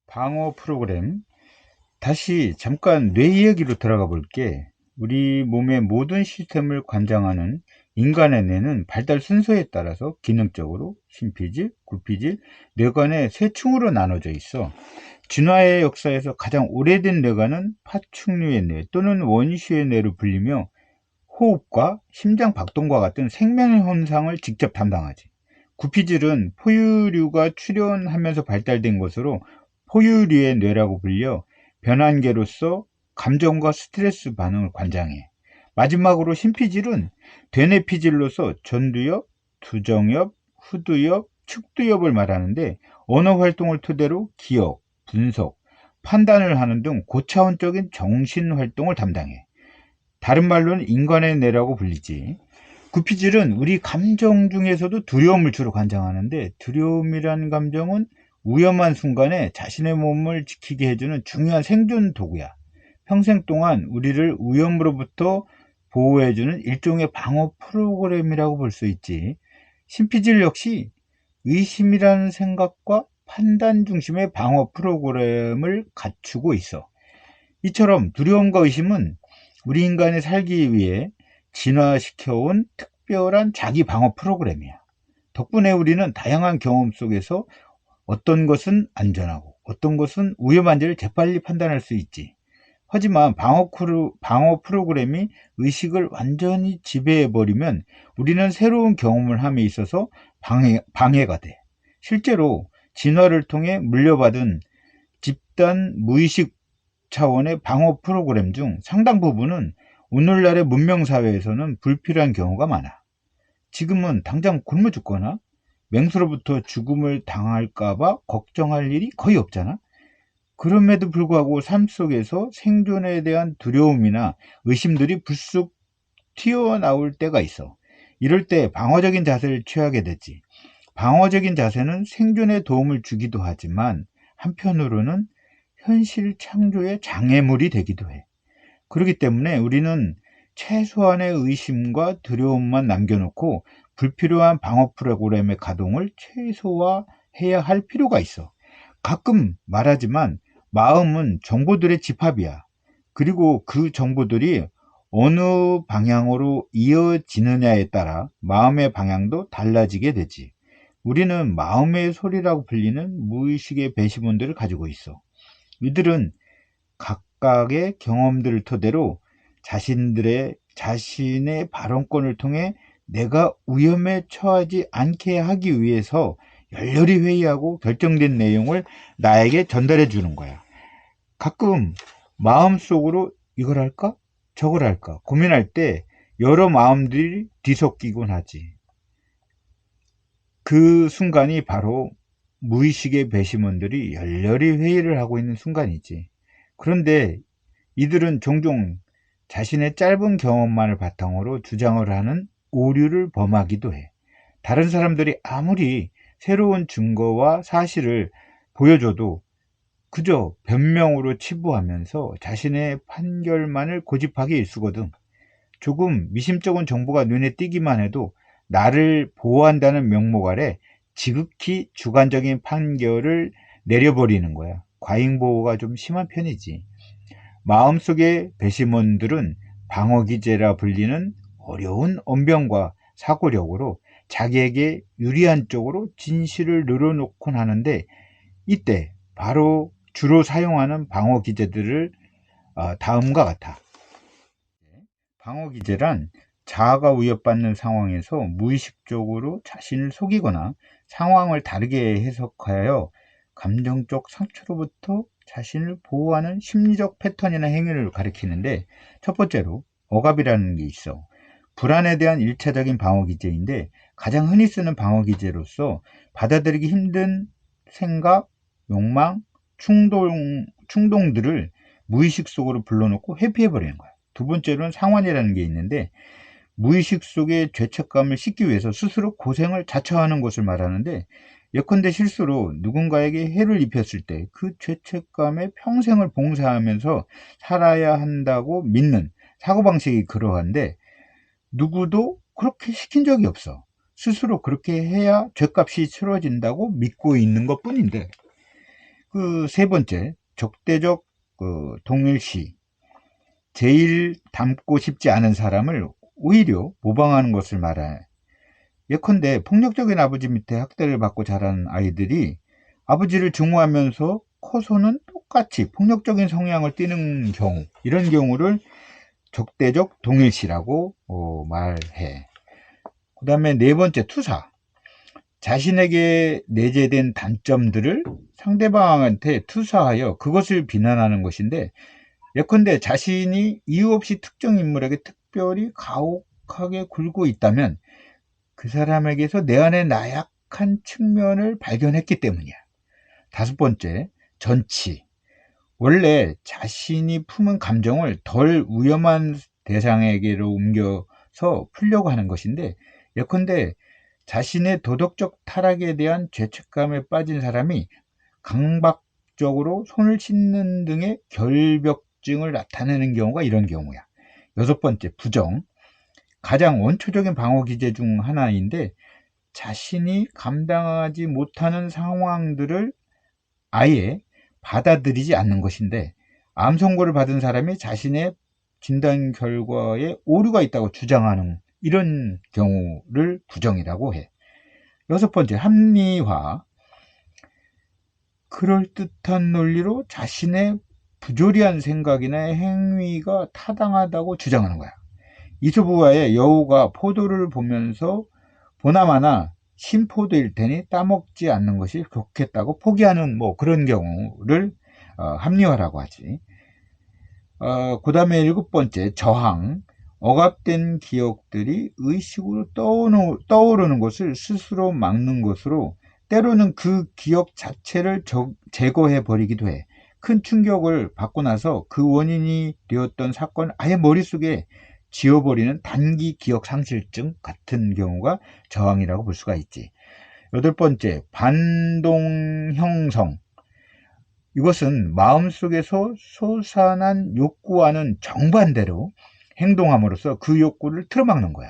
방어 프로그램. 다시 잠깐 뇌 이야기로 들어가 볼게. 우리 몸의 모든 시스템을 관장하는 인간의 뇌는 발달 순서에 따라서 기능적으로 심피질, 구피질, 뇌관의 세 층으로 나눠져 있어. 진화의 역사에서 가장 오래된 뇌관은 파충류의 뇌 또는 원시의 뇌로 불리며, 호흡과 심장 박동과 같은 생명 현상을 직접 담당하지. 구피질은 포유류가 출현하면서 발달된 것으로 포유류의 뇌라고 불려 변환계로서 감정과 스트레스 반응을 관장해. 마지막으로 심피질은 되뇌피질로서 전두엽, 두정엽, 후두엽, 측두엽을 말하는데, 언어 활동을 토대로 기억, 분석, 판단을 하는 등 고차원적인 정신 활동을 담당해. 다른 말로는 인간의 뇌라고 불리지. 구피질은 우리 감정 중에서도 두려움을 주로 관장하는데, 두려움이란 감정은 위험한 순간에 자신의 몸을 지키게 해주는 중요한 생존 도구야. 평생 동안 우리를 위험으로부터 보호해주는 일종의 방어 프로그램이라고 볼 수 있지. 심피질 역시 의심이라는 생각과 판단 중심의 방어 프로그램을 갖추고 있어. 이처럼 두려움과 의심은 우리 인간이 살기 위해 진화시켜온 특별한 자기 방어 프로그램이야. 덕분에 우리는 다양한 경험 속에서 어떤 것은 안전하고 어떤 것은 위험한지를 재빨리 판단할 수 있지. 하지만 방어 프로그램이 의식을 완전히 지배해버리면 우리는 새로운 경험을 함에 있어서 방해가 돼. 실제로 진화를 통해 물려받은 집단 무의식 차원의 방어 프로그램 중 상당 부분은 오늘날의 문명사회에서는 불필요한 경우가 많아. 지금은 당장 굶어 죽거나 맹수로부터 죽음을 당할까봐 걱정할 일이 거의 없잖아. 그럼에도 불구하고 삶 속에서 생존에 대한 두려움이나 의심들이 불쑥 튀어나올 때가 있어. 이럴 때 방어적인 자세를 취하게 되지. 방어적인 자세는 생존에 도움을 주기도 하지만, 한편으로는 현실 창조의 장애물이 되기도 해. 그렇기 때문에 우리는 최소한의 의심과 두려움만 남겨놓고 불필요한 방어 프로그램의 가동을 최소화해야 할 필요가 있어. 가끔 말하지만 마음은 정보들의 집합이야. 그리고 그 정보들이 어느 방향으로 이어지느냐에 따라 마음의 방향도 달라지게 되지. 우리는 마음의 소리라고 불리는 무의식의 배심원들을 가지고 있어. 이들은 각각의 경험들을 토대로 자신의 발언권을 통해 내가 위험에 처하지 않게 하기 위해서 열렬히 회의하고 결정된 내용을 나에게 전달해 주는 거야. 가끔 마음속으로 이걸 할까? 저걸 할까? 고민할 때 여러 마음들이 뒤섞이곤 하지. 그 순간이 바로 무의식의 배심원들이 열렬히 회의를 하고 있는 순간이지. 그런데 이들은 종종 자신의 짧은 경험만을 바탕으로 주장을 하는 오류를 범하기도 해. 다른 사람들이 아무리 새로운 증거와 사실을 보여줘도 그저 변명으로 치부하면서 자신의 판결만을 고집하게 일쑤거든. 조금 미심쩍은 정보가 눈에 띄기만 해도 나를 보호한다는 명목 아래 지극히 주관적인 판결을 내려버리는 거야. 과잉보호가 좀 심한 편이지. 마음속의 배심원들은 방어기제라 불리는 어려운 언변과 사고력으로 자기에게 유리한 쪽으로 진실을 늘어놓곤 하는데, 이때 바로 주로 사용하는 방어기제들을 다음과 같아. 방어기제란 자아가 위협받는 상황에서 무의식적으로 자신을 속이거나 상황을 다르게 해석하여 감정적 상처로부터 자신을 보호하는 심리적 패턴이나 행위를 가리키는데, 첫 번째로 억압이라는 게 있어. 불안에 대한 일차적인 방어기제인데, 가장 흔히 쓰는 방어기제로서 받아들이기 힘든 생각, 욕망, 충동들을 무의식 속으로 불러놓고 회피해버리는 거야. 두 번째로는 상환이라는 게 있는데, 무의식 속의 죄책감을 씻기 위해서 스스로 고생을 자처하는 것을 말하는데, 예컨대 실수로 누군가에게 해를 입혔을 때 그 죄책감에 평생을 봉사하면서 살아야 한다고 믿는 사고방식이 그러한데, 누구도 그렇게 시킨 적이 없어. 스스로 그렇게 해야 죄값이 치러진다고 믿고 있는 것 뿐인데, 그 세 번째, 적대적 동일시. 제일 닮고 싶지 않은 사람을 오히려 모방하는 것을 말해. 예컨대 폭력적인 아버지 밑에 학대를 받고 자란 아이들이 아버지를 증오하면서 커서는 똑같이 폭력적인 성향을 띠는 경우, 이런 경우를 적대적 동일시라고 말해. 그 다음에 네 번째, 투사. 자신에게 내재된 단점들을 상대방한테 투사하여 그것을 비난하는 것인데, 예컨대 자신이 이유 없이 특정 인물에게 특별히 가혹하게 굴고 있다면 그 사람에게서 내 안에 나약한 측면을 발견했기 때문이야. 다섯 번째, 전치. 원래 자신이 품은 감정을 덜 위험한 대상에게로 옮겨서 풀려고 하는 것인데, 예컨대 자신의 도덕적 타락에 대한 죄책감에 빠진 사람이 강박적으로 손을 씻는 등의 결벽증을 나타내는 경우가 이런 경우야. 여섯 번째, 부정. 가장 원초적인 방어 기제 중 하나인데, 자신이 감당하지 못하는 상황들을 아예 받아들이지 않는 것인데, 암 선고를 받은 사람이 자신의 진단 결과에 오류가 있다고 주장하는 이런 경우를 부정이라고 해. 여섯 번째, 합리화. 그럴듯한 논리로 자신의 부조리한 생각이나 행위가 타당하다고 주장하는 거야. 이솝우화의 여우가 포도를 보면서 보나마나 신포도일 테니 따먹지 않는 것이 좋겠다고 포기하는 그런 경우를 합리화라고 하지. 그 다음에 일곱 번째, 저항. 억압된 기억들이 의식으로 떠오르는 것을 스스로 막는 것으로, 때로는 그 기억 자체를 제거해 버리기도 해. 큰 충격을 받고 나서 그 원인이 되었던 사건을 아예 머릿속에 지워버리는 단기 기억 상실증 같은 경우가 저항이라고 볼 수가 있지. 여덟 번째, 반동 형성. 이것은 마음속에서 솟아난 욕구와는 정반대로 행동함으로써 그 욕구를 틀어막는 거야.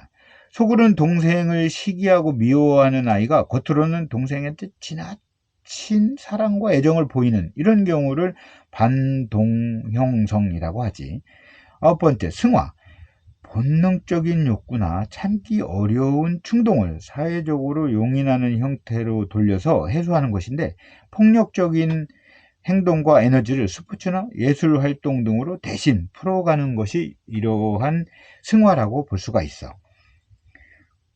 속으로는 동생을 시기하고 미워하는 아이가 겉으로는 동생한테 지나친 사랑과 애정을 보이는 이런 경우를 반동형성이라고 하지. 아홉 번째, 승화. 본능적인 욕구나 참기 어려운 충동을 사회적으로 용인하는 형태로 돌려서 해소하는 것인데, 폭력적인 행동과 에너지를 스포츠나 예술 활동 등으로 대신 풀어가는 것이 이러한 승화라고 볼 수가 있어.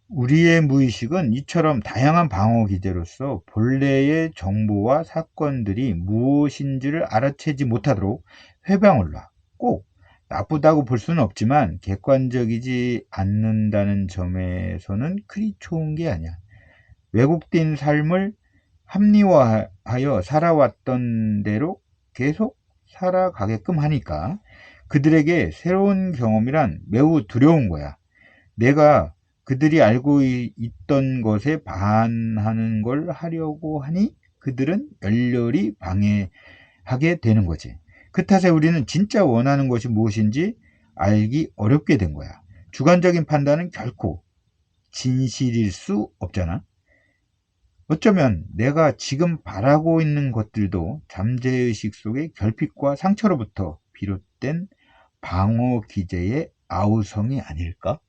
우리의 무의식은 이처럼 다양한 방어 기제로서 본래의 정보와 사건들이 무엇인지를 알아채지 못하도록 회방을 놔. 꼭 나쁘다고 볼 수는 없지만 객관적이지 않는다는 점에서는 그리 좋은 게 아니야. 왜곡된 삶을 합리화하여 살아왔던 대로 계속 살아가게끔 하니까 그들에게 새로운 경험이란 매우 두려운 거야. 내가 그들이 알고 있던 것에 반하는 걸 하려고 하니 그들은 열렬히 방해하게 되는 거지. 그 탓에 우리는 진짜 원하는 것이 무엇인지 알기 어렵게 된 거야. 주관적인 판단은 결코 진실일 수 없잖아. 어쩌면 내가 지금 바라고 있는 것들도 잠재의식 속의 결핍과 상처로부터 비롯된 방어 기제의 아우성이 아닐까?